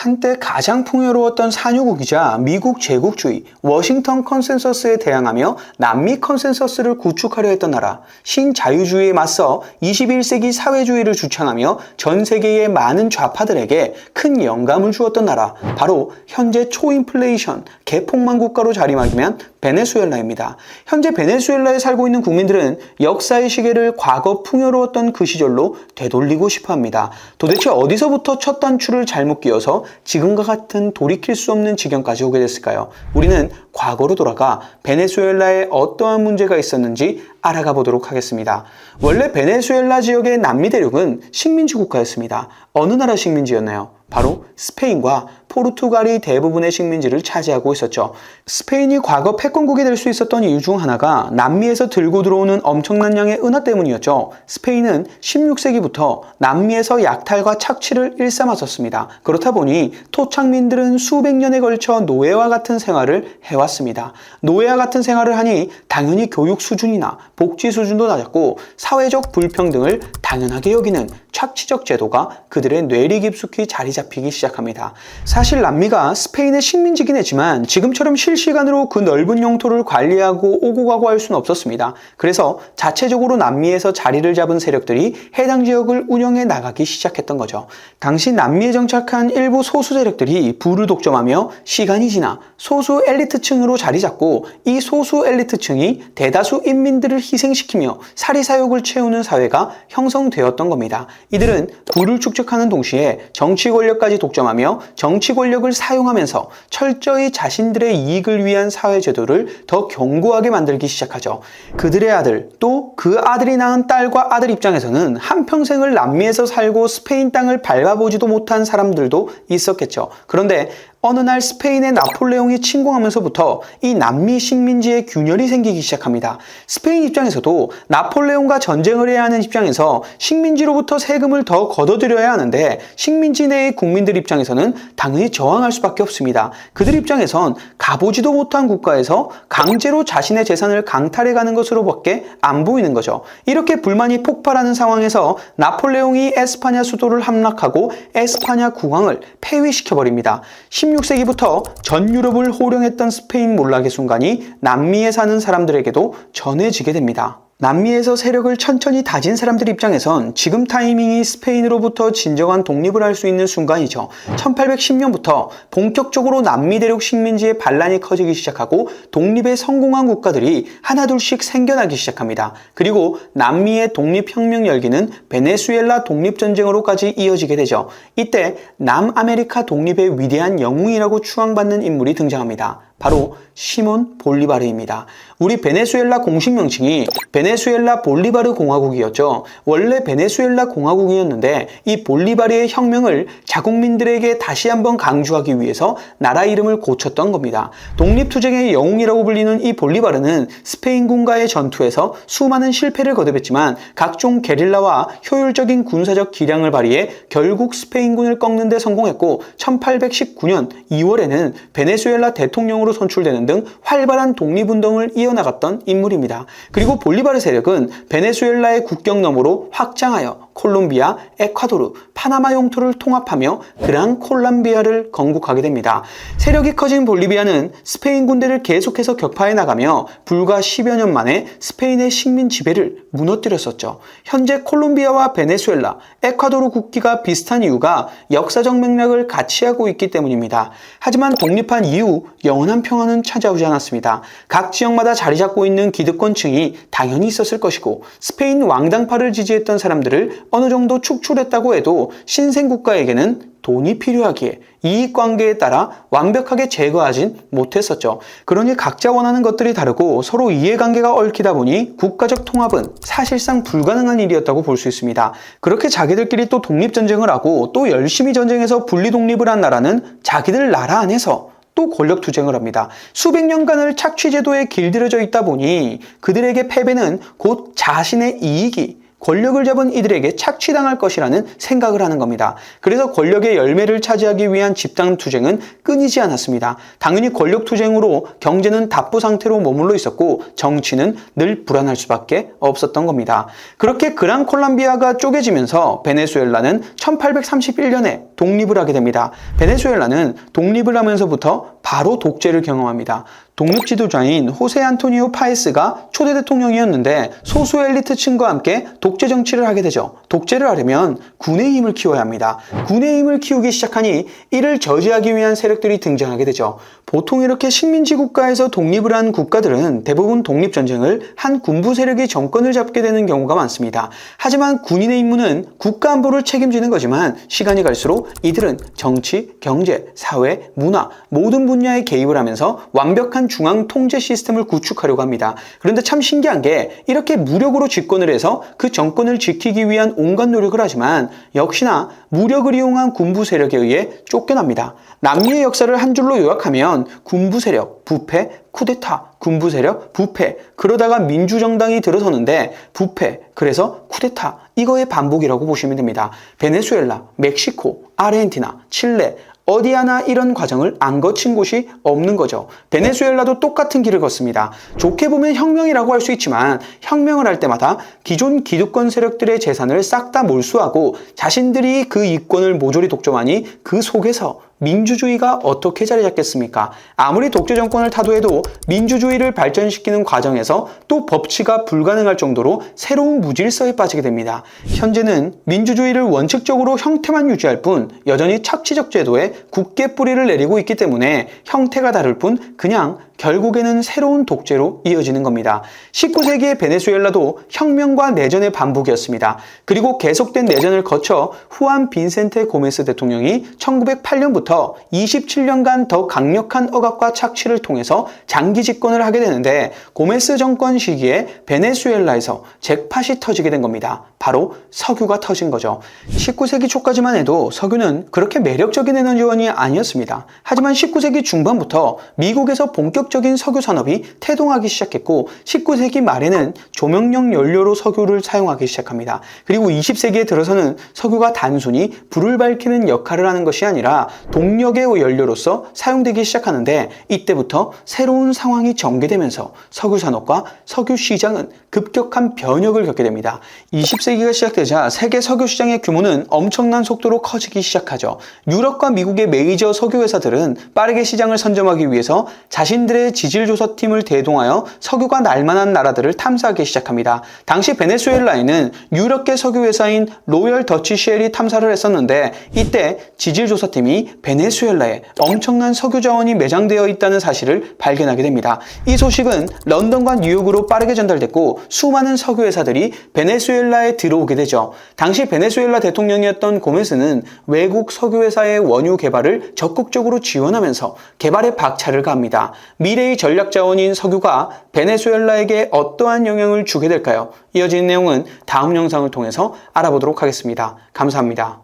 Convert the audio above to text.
한때 가장 풍요로웠던 산유국이자 미국 제국주의 워싱턴 컨센서스에 대항하며 남미 컨센서스를 구축하려 했던 나라, 신자유주의에 맞서 21세기 사회주의를 주창하며 전 세계의 많은 좌파들에게 큰 영감을 주었던 나라, 바로 현재 초인플레이션, 개폭망 국가로 자리매김한 베네수엘라입니다. 현재 베네수엘라에 살고 있는 국민들은 역사의 시계를 과거 풍요로웠던 그 시절로 되돌리고 싶어합니다. 도대체 어디서부터 첫 단추를 잘못 끼워서 지금과 같은 돌이킬 수 없는 지경까지 오게 됐을까요? 우리는 과거로 돌아가 베네수엘라에 어떠한 문제가 있었는지 알아가 보도록 하겠습니다. 원래 베네수엘라 지역의 남미 대륙은 식민지 국가였습니다. 어느 나라 식민지였나요? 바로 스페인과 포르투갈이 대부분의 식민지를 차지하고 있었죠. 스페인이 과거 패권국이 될 수 있었던 이유 중 하나가 남미에서 들고 들어오는 엄청난 양의 은하 때문이었죠. 스페인은 16세기부터 남미에서 약탈과 착취를 일삼았었습니다. 그렇다 보니 토착민들은 수백 년에 걸쳐 노예와 같은 생활을 해왔습니다. 노예와 같은 생활을 하니 당연히 교육 수준이나 복지 수준도 낮았고 사회적 불평등을 당연하게 여기는 착취적 제도가 그들의 뇌리 깊숙이 자리 잡히기 시작합니다. 사실 남미가 스페인의 식민지긴 했지만 지금처럼 실시간으로 그 넓은 영토를 관리하고 오고 가고 할 수는 없었습니다. 그래서 자체적으로 남미에서 자리를 잡은 세력들이 해당 지역을 운영해 나가기 시작했던 거죠. 당시 남미에 정착한 일부 소수 세력들이 부를 독점하며 시간이 지나 소수 엘리트층으로 자리 잡고 이 소수 엘리트층이 대다수 인민들을 희생시키며 사리사욕을 채우는 사회가 형성되었던 겁니다. 이들은 부를 축적하는 동시에 정치 권력까지 독점하며 정치 권력을 사용하면서 철저히 자신들의 이익을 위한 사회제도를 더 견고하게 만들기 시작하죠. 그들의 아들, 또 그 아들이 낳은 딸과 아들 입장에서는 한평생을 남미에서 살고 스페인 땅을 밟아보지도 못한 사람들도 있었겠죠. 그런데 어느 날 스페인의 나폴레옹이 침공하면서부터 이 남미 식민지에 균열이 생기기 시작합니다. 스페인 입장에서도 나폴레옹과 전쟁을 해야 하는 입장에서 식민지로부터 세금을 더 걷어들여야 하는데 식민지 내의 국민들 입장에서는 당연히 저항할 수밖에 없습니다. 그들 입장에선 가보지도 못한 국가에서 강제로 자신의 재산을 강탈해가는 것으로밖에 안 보이는 거죠. 이렇게 불만이 폭발하는 상황에서 나폴레옹이 에스파냐 수도를 함락하고 에스파냐 국왕을 폐위시켜버립니다. 16세기부터 전 유럽을 호령했던 스페인 몰락의 순간이 남미에 사는 사람들에게도 전해지게 됩니다. 남미에서 세력을 천천히 다진 사람들 입장에선 지금 타이밍이 스페인으로부터 진정한 독립을 할 수 있는 순간이죠. 1810년부터 본격적으로 남미 대륙 식민지의 반란이 커지기 시작하고 독립에 성공한 국가들이 하나둘씩 생겨나기 시작합니다. 그리고 남미의 독립혁명 열기는 베네수엘라 독립전쟁으로까지 이어지게 되죠. 이때 남아메리카 독립의 위대한 영웅이라고 추앙받는 인물이 등장합니다. 바로 시몬 볼리바르입니다. 우리 베네수엘라 공식 명칭이 베네수엘라 볼리바르 공화국이었죠. 원래 베네수엘라 공화국이었는데 이 볼리바르의 혁명을 자국민들에게 다시 한번 강조하기 위해서 나라 이름을 고쳤던 겁니다. 독립투쟁의 영웅이라고 불리는 이 볼리바르는 스페인군과의 전투에서 수많은 실패를 거듭했지만 각종 게릴라와 효율적인 군사적 기량을 발휘해 결국 스페인군을 꺾는 데 성공했고 1819년 2월에는 베네수엘라 대통령으로 선출되는 등 활발한 독립운동을 이어나갔던 인물입니다. 그리고 볼리바르 세력은 베네수엘라의 국경 너머로 확장하여 콜롬비아, 에콰도르, 파나마 영토를 통합하며 그랑 콜롬비아를 건국하게 됩니다. 세력이 커진 볼리비아는 스페인 군대를 계속해서 격파해 나가며 불과 10여 년 만에 스페인의 식민 지배를 무너뜨렸었죠. 현재 콜롬비아와 베네수엘라, 에콰도르 국기가 비슷한 이유가 역사적 맥락을 같이 하고 있기 때문입니다. 하지만 독립한 이후 영원한 평화는 찾아오지 않았습니다. 각 지역마다 자리 잡고 있는 기득권층이 당연히 있었을 것이고 스페인 왕당파를 지지했던 사람들을 어느 정도 축출했다고 해도 신생국가에게는 돈이 필요하기에 이익관계에 따라 완벽하게 제거하진 못했었죠. 그러니 각자 원하는 것들이 다르고 서로 이해관계가 얽히다 보니 국가적 통합은 사실상 불가능한 일이었다고 볼 수 있습니다. 그렇게 자기들끼리 또 독립전쟁을 하고 또 열심히 전쟁에서 분리독립을 한 나라는 자기들 나라 안에서 또 권력투쟁을 합니다. 수백 년간을 착취제도에 길들여져 있다 보니 그들에게 패배는 곧 자신의 이익이 권력을 잡은 이들에게 착취당할 것이라는 생각을 하는 겁니다. 그래서 권력의 열매를 차지하기 위한 집단 투쟁은 끊이지 않았습니다. 당연히 권력 투쟁으로 경제는 답보 상태로 머물러 있었고 정치는 늘 불안할 수밖에 없었던 겁니다. 그렇게 그란 콜롬비아가 쪼개지면서 베네수엘라는 1831년에 독립을 하게 됩니다. 베네수엘라는 독립을 하면서부터 바로 독재를 경험합니다. 독립 지도자인 호세 안토니오 파에스가 초대 대통령이었는데 소수 엘리트층과 함께 독재 정치를 하게 되죠. 독재를 하려면 군의 힘을 키워야 합니다. 군의 힘을 키우기 시작하니 이를 저지하기 위한 세력들이 등장하게 되죠. 보통 이렇게 식민지 국가에서 독립을 한 국가들은 대부분 독립전쟁을 한 군부 세력이 정권을 잡게 되는 경우가 많습니다. 하지만 군인의 임무는 국가 안보를 책임지는 거지만 시간이 갈수록 이들은 정치, 경제, 사회, 문화 모든 분야에 개입을 하면서 완벽한 중앙 통제 시스템을 구축하려고 합니다. 그런데 참 신기한 게 이렇게 무력으로 집권을 해서 그 정권을 지키기 위한 온갖 노력을 하지만 역시나 무력을 이용한 군부 세력에 의해 쫓겨납니다. 남미의 역사를 한 줄로 요약하면 군부 세력, 부패, 쿠데타, 군부 세력, 부패, 그러다가 민주정당이 들어서는데 부패, 그래서 쿠데타, 이거의 반복이라고 보시면 됩니다. 베네수엘라, 멕시코, 아르헨티나, 칠레, 어디 하나 이런 과정을 안 거친 곳이 없는 거죠. 베네수엘라도 똑같은 길을 걷습니다. 좋게 보면 혁명이라고 할 수 있지만 혁명을 할 때마다 기존 기득권 세력들의 재산을 싹 다 몰수하고 자신들이 그 이권을 모조리 독점하니 그 속에서 민주주의가 어떻게 자리 잡겠습니까? 아무리 독재 정권을 타도해도 민주주의를 발전시키는 과정에서 또 법치가 불가능할 정도로 새로운 무질서에 빠지게 됩니다. 현재는 민주주의를 원칙적으로 형태만 유지할 뿐 여전히 착취적 제도에 굳게 뿌리를 내리고 있기 때문에 형태가 다를 뿐 그냥 결국에는 새로운 독재로 이어지는 겁니다. 19세기의 베네수엘라도 혁명과 내전의 반복이었습니다. 그리고 계속된 내전을 거쳐 후안 빈센테 고메스 대통령이 1908년부터 27년간 더 강력한 억압과 착취를 통해서 장기 집권을 하게 되는데 고메스 정권 시기에 베네수엘라에서 잭팟이 터지게 된 겁니다. 바로 석유가 터진 거죠. 19세기 초까지만 해도 석유는 그렇게 매력적인 에너지원이 아니었습니다. 하지만 19세기 중반부터 미국에서 본격적인 석유 산업이 태동하기 시작했고 19세기 말에는 조명용 연료로 석유를 사용하기 시작합니다. 그리고 20세기에 들어서는 석유가 단순히 불을 밝히는 역할을 하는 것이 아니라 동력의 연료로서 사용되기 시작하는데 이때부터 새로운 상황이 전개되면서 석유 산업과 석유 시장은 급격한 변혁을 겪게 됩니다. 20세기가 시작되자 세계 석유 시장의 규모는 엄청난 속도로 커지기 시작하죠. 유럽과 미국의 메이저 석유 회사들은 빠르게 시장을 선점하기 위해서 자신들의 지질조사팀을 대동하여 석유가 날만한 나라들을 탐사하기 시작합니다. 당시 베네수엘라에는 유럽계 석유 회사인 로열 더치 쉘이 탐사를 했었는데 이때 지질조사팀이 베네수엘라에 엄청난 석유 자원이 매장되어 있다는 사실을 발견하게 됩니다. 이 소식은 런던과 뉴욕으로 빠르게 전달됐고 수많은 석유 회사들이 베네수엘라에 들어오게 되죠. 당시 베네수엘라 대통령이었던 고메스는 외국 석유 회사의 원유 개발을 적극적으로 지원하면서 개발에 박차를 가합니다. 미래의 전략 자원인 석유가 베네수엘라에게 어떠한 영향을 주게 될까요? 이어지는 내용은 다음 영상을 통해서 알아보도록 하겠습니다. 감사합니다.